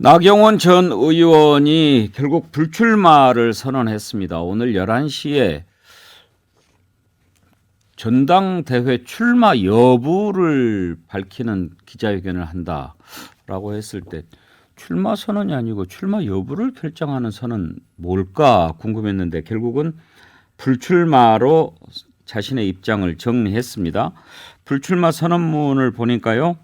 나경원 전 의원이 결국 불출마를 선언했습니다. 오늘 11시에 전당대회 출마 여부를 밝히는 기자회견을 한다라고 했을 때 출마 선언이 아니고 출마 여부를 결정하는 선언은 뭘까 궁금했는데 결국은 불출마로 자신의 입장을 정리했습니다. 불출마 선언문을 보니까요.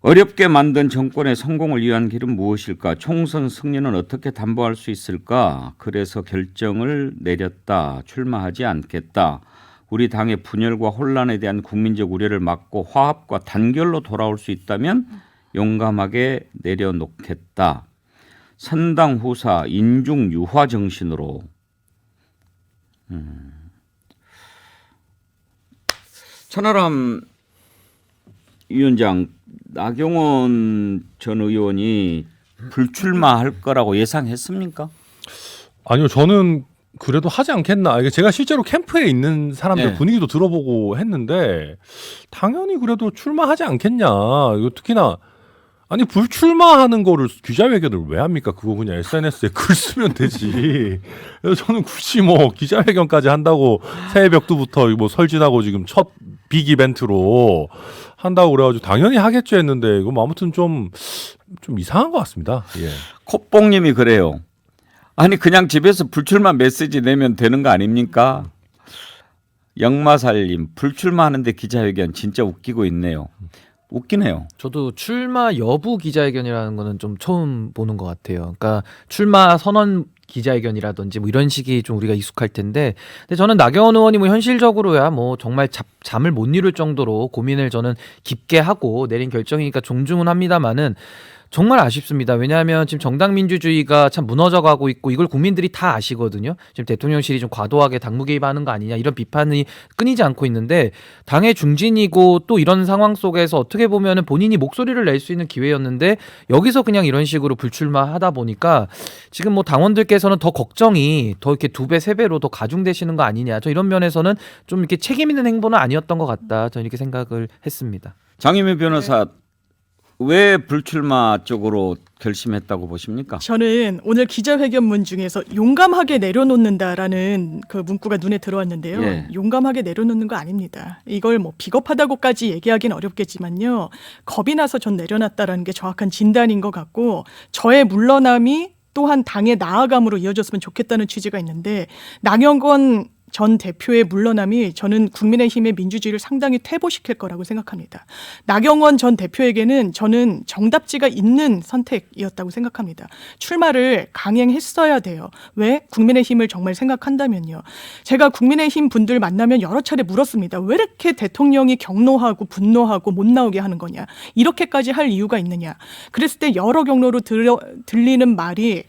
어렵게 만든 정권의 성공을 위한 길은 무엇일까? 총선 승리는 어떻게 담보할 수 있을까? 그래서 결정을 내렸다. 출마하지 않겠다. 우리 당의 분열과 혼란에 대한 국민적 우려를 막고 화합과 단결로 돌아올 수 있다면 용감하게 내려놓겠다. 선당 후사 인중 유화 정신으로 천하람 위원장, 나경원 전 의원이 불출마할 거라고 예상했습니까? 아니요, 저는 그래도 하지 않겠나. 이게 제가 실제로 캠프에 있는 사람들 네. 분위기도 들어보고 했는데 당연히 그래도 출마하지 않겠냐. 이거 특히나 아니 불출마하는 거를 기자회견을 왜 합니까? 그거 그냥 SNS에 글 쓰면 되지. 그래서 저는 굳이 뭐 기자회견까지 한다고 새해 벽두부터 뭐 설진하고 지금 첫 빅 이벤트로 한다고 그래가지고 당연히 하겠죠 했는데 이거 뭐 아무튼 좀 이상한 것 같습니다. 예. 콧봉님이 그래요. 아니 그냥 집에서 불출마 메시지 내면 되는 거 아닙니까? 영마살님 불출마하는데 기자회견 진짜 웃기고 있네요. 웃기네요. 저도 출마 여부 기자회견이라는 거는 좀 처음 보는 것 같아요. 그러니까 출마 선언 기자회견이라든지 뭐 이런 식이 좀 우리가 익숙할 텐데, 근데 저는 나경원 의원이 뭐 현실적으로야 뭐 정말 잠을 못 이룰 정도로 고민을 저는 깊게 하고 내린 결정이니까 존중은 합니다만은 정말 아쉽습니다. 왜냐하면 지금 정당 민주주의가 참 무너져가고 있고 이걸 국민들이 다 아시거든요. 지금 대통령실이 좀 과도하게 당무 개입하는 거 아니냐 이런 비판이 끊이지 않고 있는데 당의 중진이고 또 이런 상황 속에서 어떻게 보면은 본인이 목소리를 낼 수 있는 기회였는데 여기서 그냥 이런 식으로 불출마하다 보니까 지금 뭐 당원들께서는 더 걱정이 더 이렇게 2배, 3배로 더 가중되시는 거 아니냐. 저 이런 면에서는 좀 이렇게 책임 있는 행보는 아니었던 것 같다. 저는 이렇게 생각을 했습니다. 장희민 변호사 왜 불출마 쪽으로 결심했다고 보십니까? 저는 오늘 기자회견문 중에서 용감하게 내려놓는다라는 그 문구가 눈에 들어왔는데요. 예. 용감하게 내려놓는 거 아닙니다. 이걸 뭐 비겁하다고까지 얘기하기는 어렵겠지만요. 겁이 나서 전 내려놨다라는 게 정확한 진단인 것 같고 저의 물러남이 또한 당의 나아감으로 이어졌으면 좋겠다는 취지가 있는데 나경원 전 대표의 물러남이 저는 국민의힘의 민주주의를 상당히 퇴보시킬 거라고 생각합니다. 나경원 전 대표에게는 저는 정답지가 있는 선택이었다고 생각합니다. 출마를 강행했어야 돼요. 왜? 국민의힘을 정말 생각한다면요. 제가 국민의힘 분들 만나면 여러 차례 물었습니다. 왜 이렇게 대통령이 경노하고 분노하고 못 나오게 하는 거냐. 이렇게까지 할 이유가 있느냐. 그랬을 때 여러 경로로 들리는 말이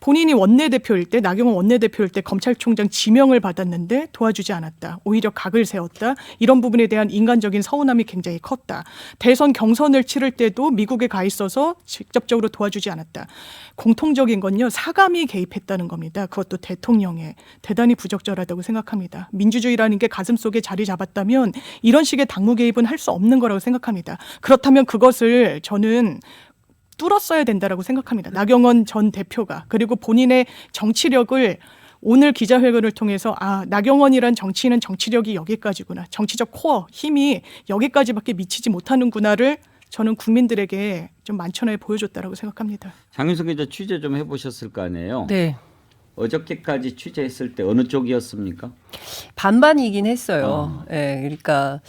본인이 원내대표일 때 나경원 원내대표일 때 검찰총장 지명을 받았는데 도와주지 않았다. 오히려 각을 세웠다. 이런 부분에 대한 인간적인 서운함이 굉장히 컸다. 대선 경선을 치를 때도 미국에 가 있어서 직접적으로 도와주지 않았다. 공통적인 건요. 사감이 개입했다는 겁니다. 그것도 대통령에 대단히 부적절하다고 생각합니다. 민주주의라는 게 가슴속에 자리 잡았다면 이런 식의 당무 개입은 할 수 없는 거라고 생각합니다. 그렇다면 그것을 저는 뚫었어야 된다라고 생각합니다. 나경원 전 대표가. 그리고 본인의 정치력을 오늘 기자회견을 통해서 나경원이란 정치인은 정치력이 여기까지구나. 정치적 코어, 힘이 여기까지밖에 미치지 못하는구나를 저는 국민들에게 좀 만천하에 보여줬다라고 생각합니다. 장윤석 기자 취재 좀 해보셨을 거 아니에요? 네. 어저께까지 취재했을 때 어느 쪽이었습니까? 반반이긴 했어요. 네, 그러니까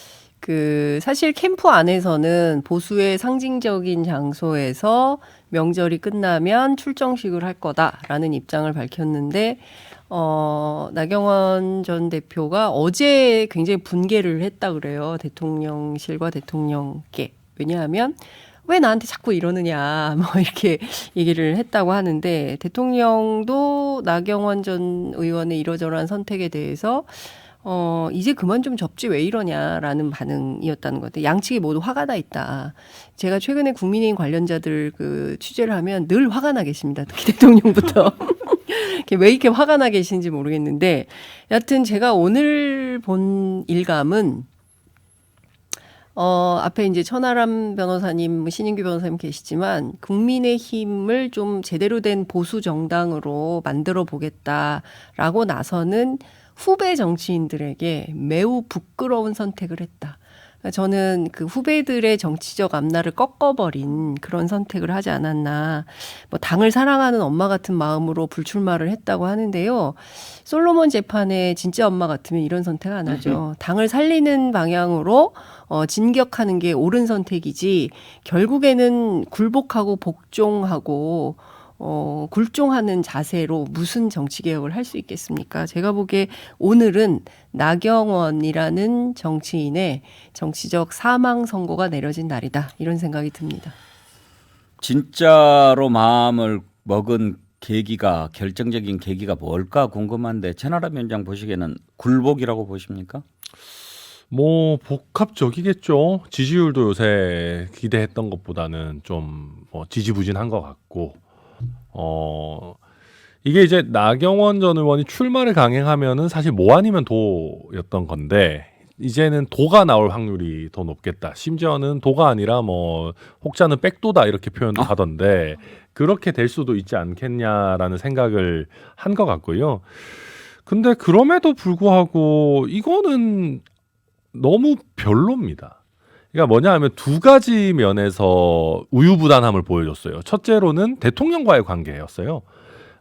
사실 캠프 안에서는 보수의 상징적인 장소에서 명절이 끝나면 출정식을 할 거다라는 입장을 밝혔는데, 나경원 전 대표가 어제 굉장히 분개를 했다 그래요. 대통령실과 대통령께. 왜냐하면 왜 나한테 자꾸 이러느냐 뭐 이렇게 얘기를 했다고 하는데, 대통령도 나경원 전 의원의 이러저러한 선택에 대해서 이제 그만 좀 접지 왜 이러냐라는 반응이었다는 것 같아요. 양측이 모두 화가 나 있다. 제가 최근에 국민의힘 관련자들 취재를 하면 늘 화가 나 계십니다. 특히 대통령부터. 왜 이렇게 화가 나 계신지 모르겠는데, 여하튼 제가 오늘 본 일감은 앞에 이제 천하람 변호사님, 신인규 변호사님 계시지만 국민의힘을 좀 제대로 된 보수 정당으로 만들어 보겠다라고 나서는 후배 정치인들에게 매우 부끄러운 선택을 했다. 저는 그 후배들의 정치적 앞날을 꺾어버린 그런 선택을 하지 않았나. 뭐 당을 사랑하는 엄마 같은 마음으로 불출마를 했다고 하는데요. 솔로몬 재판의 진짜 엄마 같으면 이런 선택 안 하죠. 당을 살리는 방향으로 진격하는 게 옳은 선택이지 결국에는 굴복하고 복종하고 굴종하는 자세로 무슨 정치개혁을 할 수 있겠습니까? 제가 보기에 오늘은 나경원이라는 정치인의 정치적 사망 선고가 내려진 날이다. 이런 생각이 듭니다. 진짜로 마음을 먹은 계기가 결정적인 계기가 뭘까 궁금한데 천하람 위원장 보시기에는 굴복이라고 보십니까? 뭐 복합적이겠죠. 지지율도 요새 기대했던 것보다는 좀 지지부진한 것 같고 이게 이제 나경원 전 의원이 출마를 강행하면은 사실 뭐 아니면 도였던 건데 이제는 도가 나올 확률이 더 높겠다. 심지어는 도가 아니라 뭐 혹자는 백도다 이렇게 표현도 하던데 그렇게 될 수도 있지 않겠냐라는 생각을 한 것 같고요. 근데 그럼에도 불구하고 이거는 너무 별로입니다. 그러니까 뭐냐 하면 두 가지 면에서 우유부단함을 보여줬어요. 첫째로는 대통령과의 관계였어요.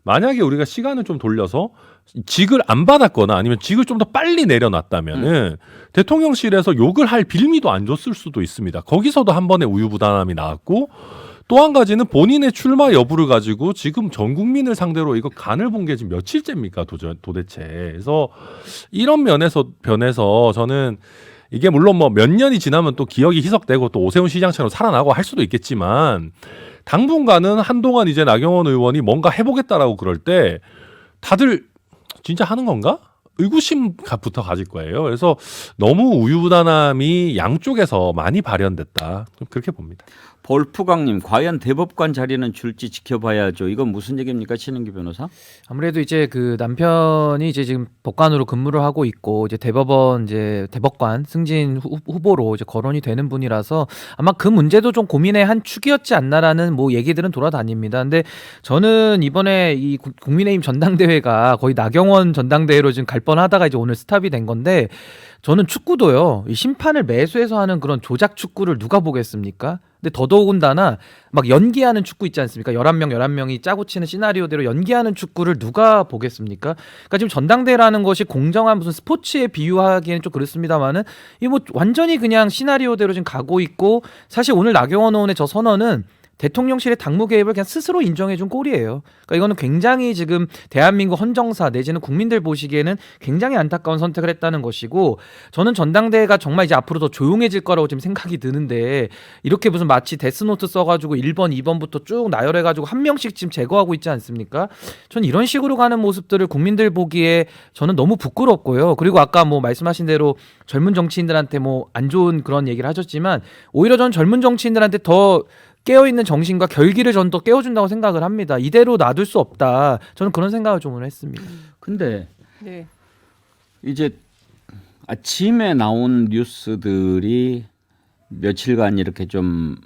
만약에 우리가 시간을 좀 돌려서 직을 안 받았거나 아니면 직을 좀 더 빨리 내려놨다면은 대통령실에서 욕을 할 빌미도 안 줬을 수도 있습니다. 거기서도 한 번의 우유부단함이 나왔고 또 한 가지는 본인의 출마 여부를 가지고 지금 전 국민을 상대로 이거 간을 본 게 지금 며칠째입니까 도대체. 그래서 이런 변에서 저는 이게 물론 뭐 몇 년이 지나면 또 기억이 희석되고 또 오세훈 시장처럼 살아나고 할 수도 있겠지만 당분간은 한동안 이제 나경원 의원이 뭔가 해보겠다라고 그럴 때 다들 진짜 하는 건가? 의구심부터 가질 거예요. 그래서 너무 우유부단함이 양쪽에서 많이 발현됐다. 그렇게 봅니다. 볼프강님, 과연 대법관 자리는 줄지 지켜봐야죠. 이건 무슨 얘기입니까, 신인규 변호사? 아무래도 이제 그 남편이 이제 지금 법관으로 근무를 하고 있고 이제 대법원 이제 대법관 승진 후보로 이제 거론이 되는 분이라서 아마 그 문제도 좀 고민의 한 축이었지 않나라는 뭐 얘기들은 돌아다닙니다. 근데 저는 이번에 이 국민의힘 전당대회가 거의 나경원 전당대회로 지금 갈 뻔하다가 이제 오늘 스탑이 된 건데 저는 축구도요. 이 심판을 매수해서 하는 그런 조작 축구를 누가 보겠습니까? 근데 더더군다나 막 연기하는 축구 있지 않습니까? 11명이 짜고 치는 시나리오대로 연기하는 축구를 누가 보겠습니까? 그러니까 지금 전당대회라는 것이 공정한 무슨 스포츠에 비유하기에는 좀 그렇습니다만은 이 뭐 완전히 그냥 시나리오대로 지금 가고 있고 사실 오늘 나경원 의원의 저 선언은 대통령실의 당무 개입을 그냥 스스로 인정해준 꼴이에요. 그러니까 이거는 굉장히 지금 대한민국 헌정사 내지는 국민들 보시기에는 굉장히 안타까운 선택을 했다는 것이고 저는 전당대회가 정말 이제 앞으로 더 조용해질 거라고 지금 생각이 드는데 이렇게 무슨 마치 데스노트 써가지고 1번, 2번부터 쭉 나열해가지고 한 명씩 지금 제거하고 있지 않습니까? 전 이런 식으로 가는 모습들을 국민들 보기에 저는 너무 부끄럽고요. 그리고 아까 뭐 말씀하신 대로 젊은 정치인들한테 뭐 안 좋은 그런 얘기를 하셨지만 오히려 전 젊은 정치인들한테 더 깨어있는 정신과 결기를 전 더 깨워준다고 생각을 합니다. 이대로 놔둘 수 없다. 저는 그런 생각을 좀 오늘 했습니다. 근데 네. 이제 아침에 나온 뉴스들이 며칠간 이렇게 좀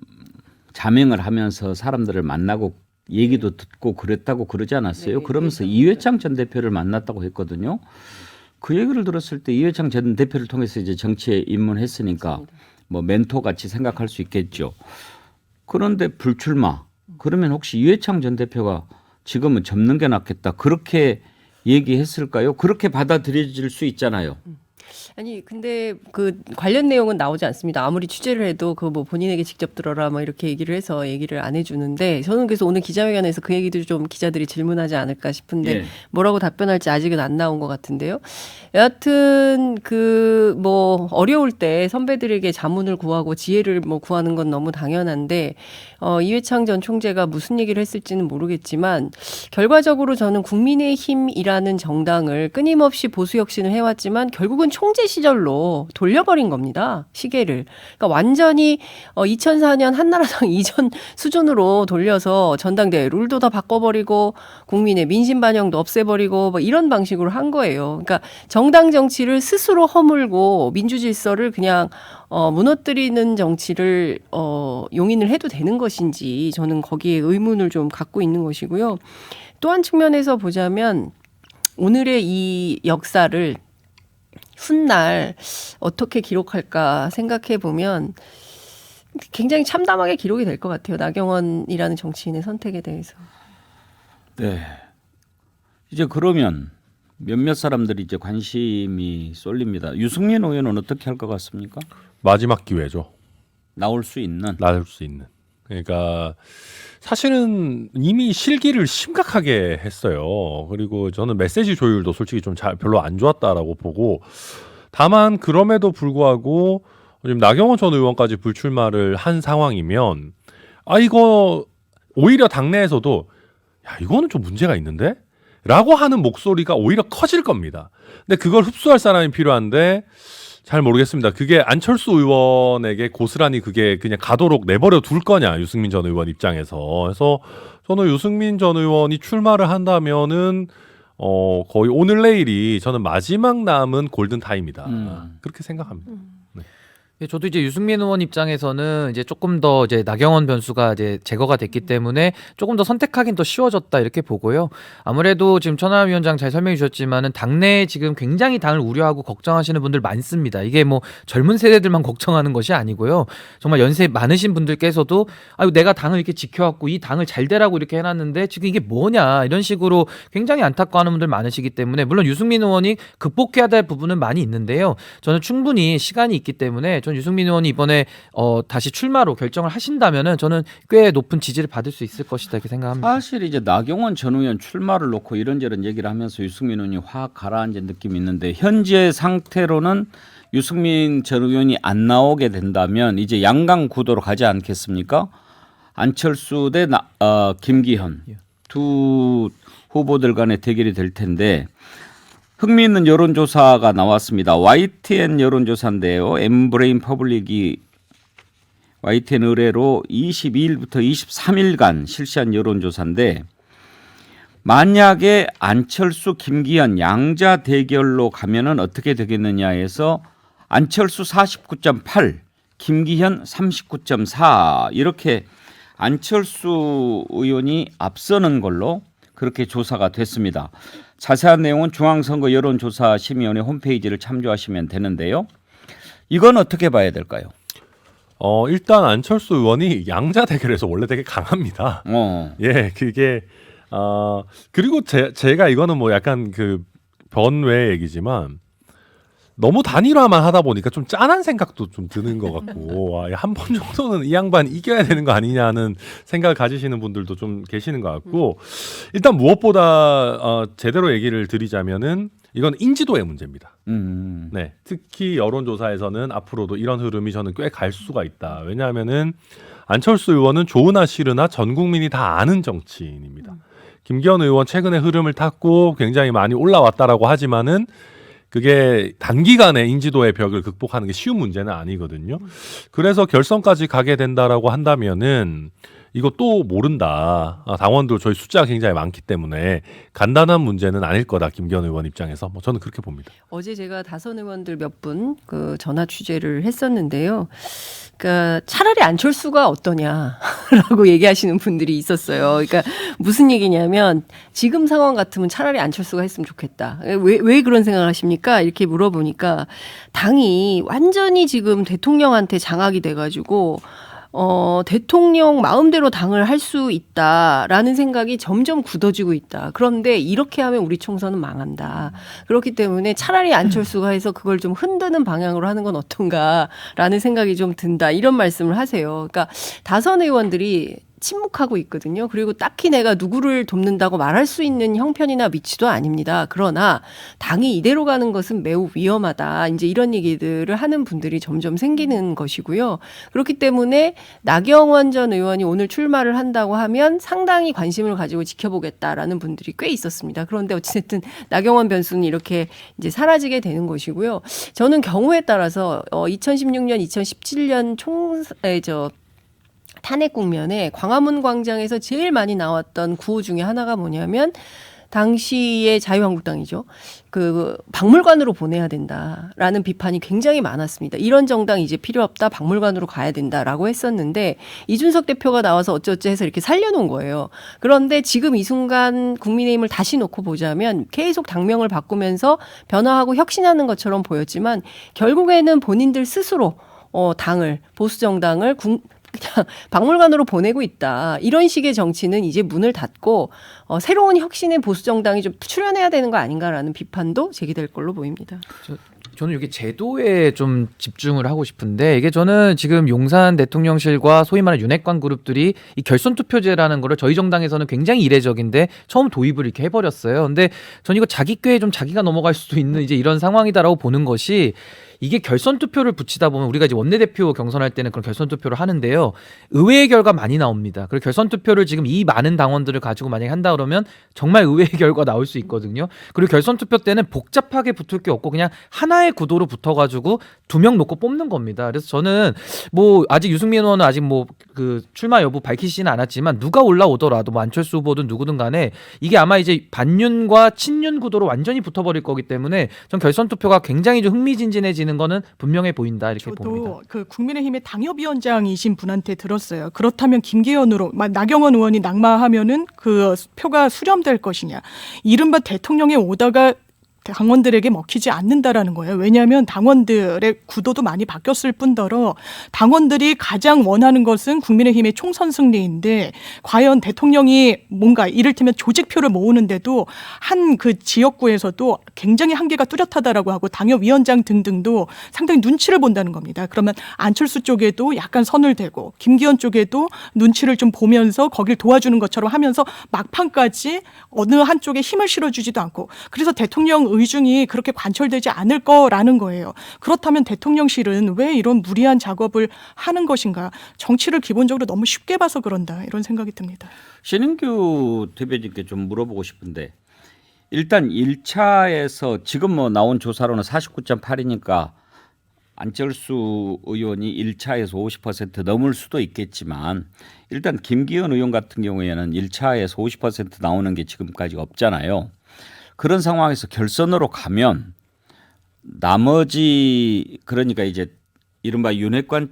자명을 하면서 사람들을 만나고 얘기도 듣고 그랬다고 그러지 않았어요? 네, 그러면서 그렇죠. 이회창 전 대표를 만났다고 했거든요. 그 얘기를 들었을 때 이회창 전 대표를 통해서 이제 정치에 입문했으니까 맞습니다. 뭐 멘토 같이 생각할 수 있겠죠. 그런데 불출마. 그러면 혹시 이회창 전 대표가 지금은 접는 게 낫겠다. 그렇게 얘기했을까요? 그렇게 받아들여질 수 있잖아요. 아니 근데 그 관련 내용은 나오지 않습니다. 아무리 취재를 해도 그 뭐 본인에게 직접 들어라 뭐 이렇게 얘기를 해서 얘기를 안 해주는데 저는 그래서 오늘 기자회견에서 그 얘기도 좀 기자들이 질문하지 않을까 싶은데 예. 뭐라고 답변할지 아직은 안 나온 것 같은데요. 여하튼 그 뭐 어려울 때 선배들에게 자문을 구하고 지혜를 뭐 구하는 건 너무 당연한데 이회창 전 총재가 무슨 얘기를 했을지는 모르겠지만 결과적으로 저는 국민의힘이라는 정당을 끊임없이 보수 혁신을 해왔지만 결국은 총재 시절로 돌려버린 겁니다. 시계를. 그러니까 완전히 2004년 한나라당 이전 수준으로 돌려서 전당대회 룰도 다 바꿔버리고 국민의 민심 반영도 없애버리고 뭐 이런 방식으로 한 거예요. 그러니까 정당 정치를 스스로 허물고 민주 질서를 그냥 무너뜨리는 정치를 용인을 해도 되는 것인지 저는 거기에 의문을 좀 갖고 있는 것이고요. 또 한 측면에서 보자면 오늘의 이 역사를 훗날 어떻게 기록할까 생각해 보면 굉장히 참담하게 기록이 될 것 같아요. 나경원이라는 정치인의 선택에 대해서. 네. 이제 그러면 몇몇 사람들이 이제 관심이 쏠립니다. 유승민 의원은 어떻게 할 것 같습니까? 마지막 기회죠. 나올 수 있는. 나올 수 있는. 그러니까 사실은 이미 실기를 심각하게 했어요. 그리고 저는 메시지 조율도 솔직히 좀 별로 안 좋았다라고 보고, 다만 그럼에도 불구하고 지금 나경원 전 의원까지 불출마를 한 상황이면 이거 오히려 당내에서도 야 이거는 좀 문제가 있는데? 라고 하는 목소리가 오히려 커질 겁니다. 근데 그걸 흡수할 사람이 필요한데 잘 모르겠습니다. 그게 안철수 의원에게 고스란히 그게 그냥 가도록 내버려 둘 거냐, 유승민 전 의원 입장에서. 그래서 저는 유승민 전 의원이 출마를 한다면은 거의 오늘 내일이 저는 마지막 남은 골든 타임이다. 그렇게 생각합니다. 예, 저도 이제 유승민 의원 입장에서는 이제 조금 더 이제 나경원 변수가 이제 제거가 됐기 때문에 조금 더 선택하긴 더 쉬워졌다 이렇게 보고요. 아무래도 지금 천하람 위원장 잘 설명해 주셨지만은 당내에 지금 굉장히 당을 우려하고 걱정하시는 분들 많습니다. 이게 뭐 젊은 세대들만 걱정하는 것이 아니고요. 정말 연세 많으신 분들께서도 아유 내가 당을 이렇게 지켜왔고 이 당을 잘 되라고 이렇게 해놨는데 지금 이게 뭐냐 이런 식으로 굉장히 안타까워하는 분들 많으시기 때문에 물론 유승민 의원이 극복해야 될 부분은 많이 있는데요. 저는 충분히 시간이 있기 때문에 전 유승민 의원이 이번에 다시 출마로 결정을 하신다면은 저는 꽤 높은 지지를 받을 수 있을 것이다 이렇게 생각합니다. 사실 이제 나경원 전 의원 출마를 놓고 이런저런 얘기를 하면서 유승민 의원이 확 가라앉은 느낌이 있는데 현재 상태로는 유승민 전 의원이 안 나오게 된다면 이제 양강 구도로 가지 않겠습니까? 안철수 대 김기현 두 후보들 간의 대결이 될 텐데 흥미있는 여론조사가 나왔습니다. YTN 여론조사인데요. 엠브레인 퍼블릭이 YTN 의뢰로 22일부터 23일간 실시한 여론조사인데 만약에 안철수, 김기현 양자 대결로 가면은 어떻게 되겠느냐에서 안철수 49.8, 김기현 39.4 이렇게 안철수 의원이 앞서는 걸로 그렇게 조사가 됐습니다. 자세한 내용은 중앙선거 여론조사 심의위원회 홈페이지를 참조하시면 되는데요. 이건 어떻게 봐야 될까요? 일단 안철수 의원이 양자 대결에서 원래 되게 강합니다. 예, 그게 그리고 제가 이거는 뭐 약간 그 번외 얘기지만 너무 단일화만 하다 보니까 좀 짠한 생각도 좀 드는 것 같고 한 번 정도는 이 양반 이겨야 되는 거 아니냐는 생각을 가지시는 분들도 좀 계시는 것 같고 일단 무엇보다 제대로 얘기를 드리자면은 이건 인지도의 문제입니다. 네, 특히 여론조사에서는 앞으로도 이런 흐름이 저는 꽤 갈 수가 있다. 왜냐하면은 안철수 의원은 좋으나 싫으나 전 국민이 다 아는 정치인입니다. 김기현 의원 최근에 흐름을 탔고 굉장히 많이 올라왔다라고 하지만은 그게 단기간에 인지도의 벽을 극복하는 게 쉬운 문제는 아니거든요. 그래서 결선까지 가게 된다라고 한다면은 이거 또 모른다. 당원도 저희 숫자가 굉장히 많기 때문에 간단한 문제는 아닐 거다. 김기현 의원 입장에서 뭐 저는 그렇게 봅니다. 어제 제가 다선 의원들 몇 분 그 전화 취재를 했었는데요. 그러니까 차라리 안철수가 어떠냐라고 얘기하시는 분들이 있었어요. 그러니까 무슨 얘기냐면 지금 상황 같으면 차라리 안철수가 했으면 좋겠다. 왜 그런 생각을 하십니까? 이렇게 물어보니까 당이 완전히 지금 대통령한테 장악이 돼가지고 대통령 마음대로 당을 할 수 있다라는 생각이 점점 굳어지고 있다. 그런데 이렇게 하면 우리 총선은 망한다. 그렇기 때문에 차라리 안철수가 해서 그걸 좀 흔드는 방향으로 하는 건 어떤가라는 생각이 좀 든다. 이런 말씀을 하세요. 그러니까 다선 의원들이 침묵하고 있거든요. 그리고 딱히 내가 누구를 돕는다고 말할 수 있는 형편이나 위치도 아닙니다. 그러나 당이 이대로 가는 것은 매우 위험하다. 이제 이런 얘기들을 하는 분들이 점점 생기는 것이고요. 그렇기 때문에 나경원 전 의원이 오늘 출마를 한다고 하면 상당히 관심을 가지고 지켜보겠다라는 분들이 꽤 있었습니다. 그런데 어찌됐든 나경원 변수는 이렇게 이제 사라지게 되는 것이고요. 저는 경우에 따라서 2016년, 2017년 탄핵 국면에 광화문 광장에서 제일 많이 나왔던 구호 중에 하나가 뭐냐면 당시의 자유한국당이죠. 그 박물관으로 보내야 된다라는 비판이 굉장히 많았습니다. 이런 정당 이제 필요 없다. 박물관으로 가야 된다라고 했었는데 이준석 대표가 나와서 어쩌어쩌 해서 이렇게 살려놓은 거예요. 그런데 지금 이 순간 국민의힘을 다시 놓고 보자면 계속 당명을 바꾸면서 변화하고 혁신하는 것처럼 보였지만 결국에는 본인들 스스로 당을 보수 정당을 그냥 박물관으로 보내고 있다. 이런 식의 정치는 이제 문을 닫고 새로운 혁신의 보수 정당이 좀 출연해야 되는 거 아닌가라는 비판도 제기될 걸로 보입니다. 저는 여기 제도에 좀 집중을 하고 싶은데 이게 저는 지금 용산 대통령실과 소위 말하는 윤핵관 그룹들이 이 결선 투표제라는 거를 저희 정당에서는 굉장히 이례적인데 처음 도입을 이렇게 해버렸어요. 근데 저는 이거 자기 꾀에 좀 자기가 넘어갈 수도 있는 이제 이런 상황이다라고 보는 것이 이게 결선 투표를 붙이다 보면 우리가 이제 원내대표 경선할 때는 그런 결선 투표를 하는데요. 의외의 결과 많이 나옵니다. 그리고 결선 투표를 지금 이 많은 당원들을 가지고 만약에 한다 그러면 정말 의외의 결과 나올 수 있거든요. 그리고 결선 투표 때는 복잡하게 붙을 게 없고 그냥 하나의 구도로 붙어가지고 2명 놓고 뽑는 겁니다. 그래서 저는 뭐 아직 유승민 의원은 아직 뭐 그 출마 여부 밝히시지는 않았지만 누가 올라오더라도 뭐 안철수 후보든 누구든 간에 이게 아마 이제 반윤과 친윤 구도로 완전히 붙어버릴 거기 때문에 전 결선 투표가 굉장히 좀 흥미진진해지는 거는 분명해 보인다 이렇게 봅니다. 저도 그 국민의힘의 당협위원장이신 분한테 들었어요. 그렇다면 김기현으로 나경원 의원이 낙마하면은 그 표가 수렴될 것이냐. 이른바 대통령에 오다가 당원들에게 먹히지 않는다라는 거예요. 왜냐하면 당원들의 구도도 많이 바뀌었을 뿐더러 당원들이 가장 원하는 것은 국민의힘의 총선 승리인데 과연 대통령이 뭔가 이를테면 조직표를 모으는데도 한 그 지역구에서도 굉장히 한계가 뚜렷하다라고 하고 당협위원장 등등도 상당히 눈치를 본다는 겁니다. 그러면 안철수 쪽에도 약간 선을 대고 김기현 쪽에도 눈치를 좀 보면서 거길 도와주는 것처럼 하면서 막판까지 어느 한쪽에 힘을 실어주지도 않고 그래서 대통령 의중이 그렇게 관철되지 않을 거라는 거예요. 그렇다면 대통령실은 왜 이런 무리한 작업을 하는 것인가? 정치를 기본적으로 너무 쉽게 봐서 그런다 이런 생각이 듭니다. 신인규 대변인께 좀 물어보고 싶은데 일단 1차에서 지금 뭐 나온 조사로는 49.8이니까 안철수 의원이 1차에서 50% 넘을 수도 있겠지만 일단 김기현 의원 같은 경우에는 1차에서 50% 나오는 게 지금까지 없잖아요. 그런 상황에서 결선으로 가면 나머지 그러니까 이제 이른바 윤핵관이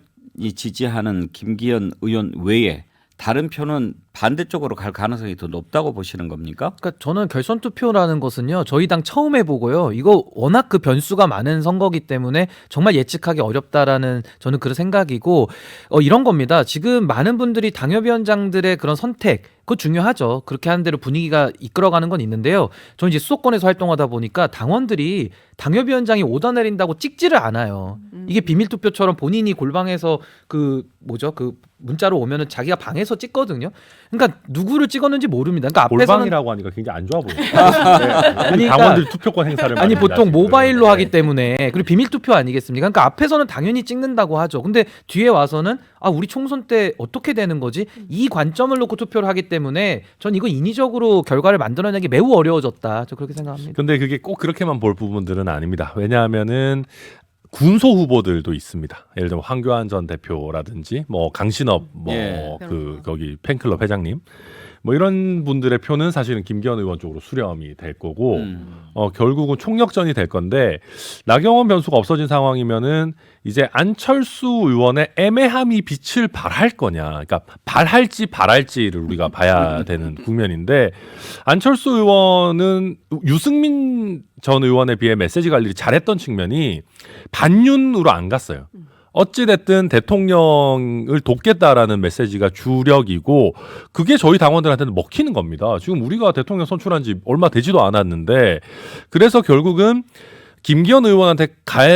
지지하는 김기현 의원 외에 다른 표는 반대쪽으로 갈 가능성이 더 높다고 보시는 겁니까? 그러니까 저는 결선 투표라는 것은요. 저희 당 처음 해보고요. 이거 워낙 그 변수가 많은 선거기 때문에 정말 예측하기 어렵다라는 저는 그런 생각이고 이런 겁니다. 지금 많은 분들이 당협위원장들의 그런 선택 그거 중요하죠. 그렇게 하는 대로 분위기가 이끌어가는 건 있는데요. 저는 이제 수도권에서 활동하다 보니까 당원들이 당협위원장이 오다내린다고 찍지를 않아요. 이게 비밀투표처럼 본인이 골방에서 그 문자로 오면은 자기가 방에서 찍거든요. 그러니까 누구를 찍었는지 모릅니다. 그러니까 앞에서는 골방이라고 하니까 굉장히 안 좋아 보여요. 그러니까 당원들이 투표권 행사를 아니 많이 보통 하시고 모바일로 그러는데. 하기 때문에 그리고 비밀 투표 아니겠습니까? 그러니까 앞에서는 당연히 찍는다고 하죠. 근데 뒤에 와서는 우리 총선 때 어떻게 되는 거지? 이 관점을 놓고 투표를 하기 때문에 전 이거 인위적으로 결과를 만들어내기 매우 어려워졌다. 저 그렇게 생각합니다. 근데 그게 꼭 그렇게만 볼 부분들은 아닙니다. 왜냐하면은 군소 후보들도 있습니다. 예를 들면 황교안 전 대표라든지 뭐 강신업 예. 거기 팬클럽 회장님 뭐 이런 분들의 표는 사실은 김기현 의원 쪽으로 수렴이 될 거고 결국은 총력전이 될 건데 나경원 변수가 없어진 상황이면은 이제 안철수 의원의 애매함이 빛을 발할 거냐, 그러니까 발할지 발할지를 우리가 봐야 되는 국면인데 안철수 의원은 유승민 전 의원에 비해 메시지 관리를 잘했던 측면이 반윤으로 안 갔어요. 어찌됐든 대통령을 돕겠다라는 메시지가 주력이고 그게 저희 당원들한테는 먹히는 겁니다. 지금 우리가 대통령 선출한 지 얼마 되지도 않았는데 그래서 결국은 김기현 의원한테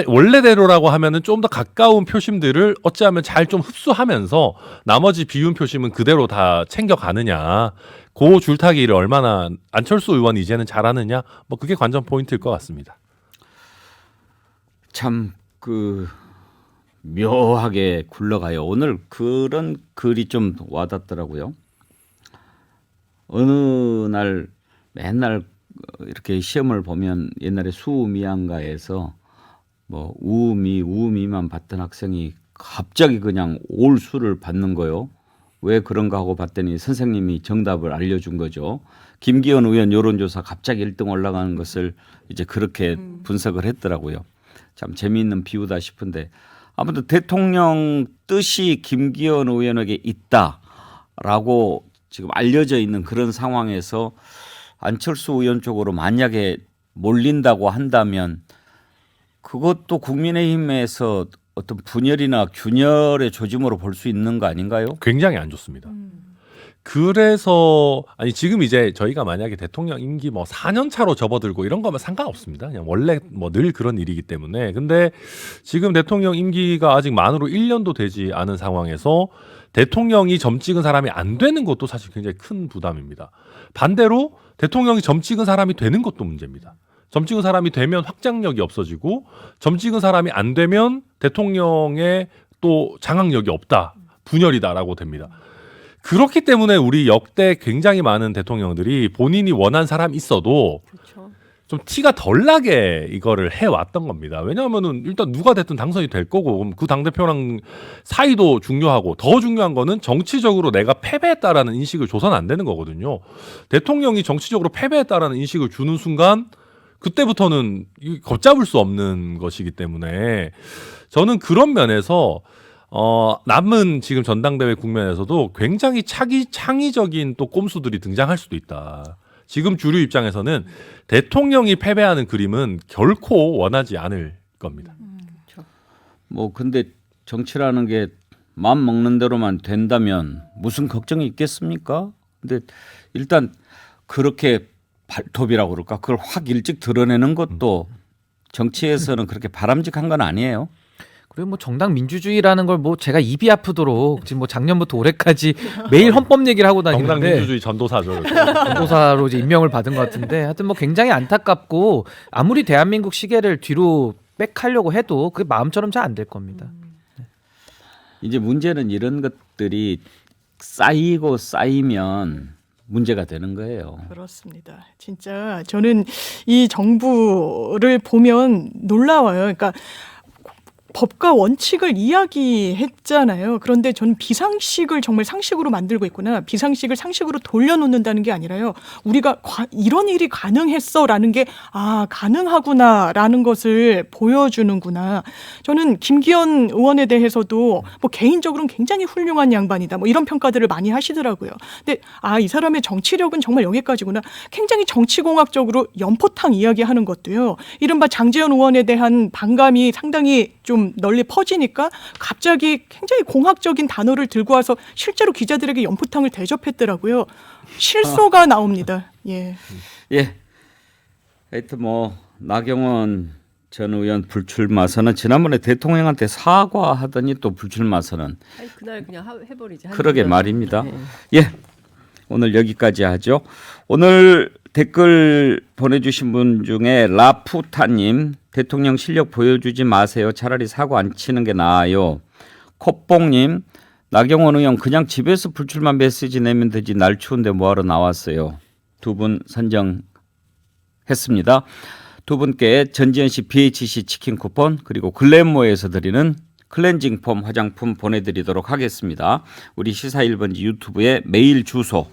원래대로라고 하면은 좀 더 가까운 표심들을 어찌하면 잘 좀 흡수하면서 나머지 비운 표심은 그대로 다 챙겨가느냐. 그 줄타기를 얼마나 안철수 의원이 이제는 잘하느냐. 뭐 그게 관전 포인트일 것 같습니다. 참 묘하게 굴러가요. 오늘 그런 글이 좀 와닿더라고요. 어느 날 맨날 이렇게 시험을 보면 옛날에 수미양가에서 뭐 우미만 봤던 학생이 갑자기 그냥 올 수를 받는 거요. 왜 그런가 하고 봤더니 선생님이 정답을 알려준 거죠. 김기현 의원 여론조사 갑자기 1등 올라가는 것을 이제 그렇게 분석을 했더라고요. 참 재미있는 비유다 싶은데 아무튼 대통령 뜻이 김기현 의원에게 있다라고 지금 알려져 있는 그런 상황에서 안철수 의원 쪽으로 만약에 몰린다고 한다면 그것도 국민의힘에서 어떤 분열이나 균열의 조짐으로 볼 수 있는 거 아닌가요? 굉장히 안 좋습니다. 그래서 아니 지금 이제 저희가 만약에 대통령 임기 뭐 4년 차로 접어들고 이런 거면 상관없습니다. 그냥 원래 뭐 늘 그런 일이기 때문에. 근데 지금 대통령 임기가 아직 만으로 1년도 되지 않은 상황에서 대통령이 점 찍은 사람이 안 되는 것도 사실 굉장히 큰 부담입니다. 반대로 대통령이 점 찍은 사람이 되는 것도 문제입니다. 점 찍은 사람이 되면 확장력이 없어지고 점 찍은 사람이 안 되면 대통령의 또 장악력이 없다. 분열이다라고 됩니다. 그렇기 때문에 우리 역대 굉장히 많은 대통령들이 본인이 원한 사람이 있어도 그렇죠. 좀 티가 덜 나게 이거를 해왔던 겁니다. 왜냐하면은 일단 누가 됐든 당선이 될 거고 그럼 그 당대표랑 사이도 중요하고 더 중요한 거는 정치적으로 내가 패배했다라는 인식을 줘서는 안 되는 거거든요. 대통령이 정치적으로 패배했다라는 인식을 주는 순간 그때부터는 걷잡을 수 없는 것이기 때문에 저는 그런 면에서 남은 지금 전당대회 국면에서도 굉장히 창의적인 또 꼼수들이 등장할 수도 있다. 지금 주류 입장에서는 대통령이 패배하는 그림은 결코 원하지 않을 겁니다. 그렇죠. 뭐 근데 정치라는 게 마음 먹는 대로만 된다면 무슨 걱정이 있겠습니까? 근데 일단 그렇게 발톱이라고 그럴까? 그걸 확 일찍 드러내는 것도 정치에서는 그렇게 바람직한 건 아니에요. 그리고 뭐 정당 민주주의라는 걸 뭐 제가 입이 아프도록 지금 뭐 작년부터 올해까지 매일 헌법 얘기를 하고 정당 다니는데 민주주의 전도사죠. 전도사로 이제 임명을 받은 것 같은데 하여튼 뭐 굉장히 안타깝고 아무리 대한민국 시계를 뒤로 빽하려고 해도 그게 마음처럼 잘 안 될 겁니다. 이제 문제는 이런 것들이 쌓이고 쌓이면 문제가 되는 거예요. 그렇습니다. 진짜 저는 이 정부를 보면 놀라워요. 그러니까 법과 원칙을 이야기했잖아요. 그런데 저는 비상식을 정말 상식으로 만들고 있구나. 비상식을 상식으로 돌려놓는다는 게 아니라요. 우리가 이런 일이 가능했어라는 게 가능하구나라는 것을 보여주는구나. 저는 김기현 의원에 대해서도 뭐 개인적으로는 굉장히 훌륭한 양반이다. 뭐 이런 평가들을 많이 하시더라고요. 근데 이 사람의 정치력은 정말 여기까지구나. 굉장히 정치공학적으로 연포탕 이야기하는 것도요. 이른바 장제원 의원에 대한 반감이 상당히 좀 널리 퍼지니까 갑자기 굉장히 공학적인 단어를 들고 와서 실제로 기자들에게 연포탕을 대접했더라고요. 실소가 나옵니다. 예. 하여튼 뭐 나경원 전 의원 불출마 선언 지난번에 대통령한테 사과하더니 또 불출마 선언. 아니, 그날 그냥 해버리지. 그러게 말입니다. 네. 예, 오늘 여기까지 하죠. 오늘 댓글 보내주신 분 중에 라푸타님 대통령 실력 보여주지 마세요. 차라리 사고 안 치는 게 나아요. 콧봉님 나경원 의원 그냥 집에서 불출마 메시지 내면 되지 날 추운데 뭐하러 나왔어요. 두 분 선정했습니다. 두 분께 전지현 씨 BHC 치킨 쿠폰 그리고 글렌모에서 드리는 클렌징 폼 화장품 보내드리도록 하겠습니다. 우리 시사 1번지 유튜브에 메일 주소로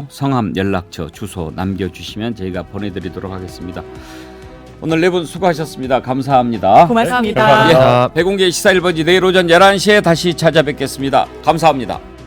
성함 연락처 주소 남겨주시면 저희가 보내드리도록 하겠습니다. 오늘 네 분 수고하셨습니다. 감사합니다. 고맙습니다. 감사합니다. 배공개 시사 1번지 내일 오전 11시에 다시 찾아뵙겠습니다. 감사합니다.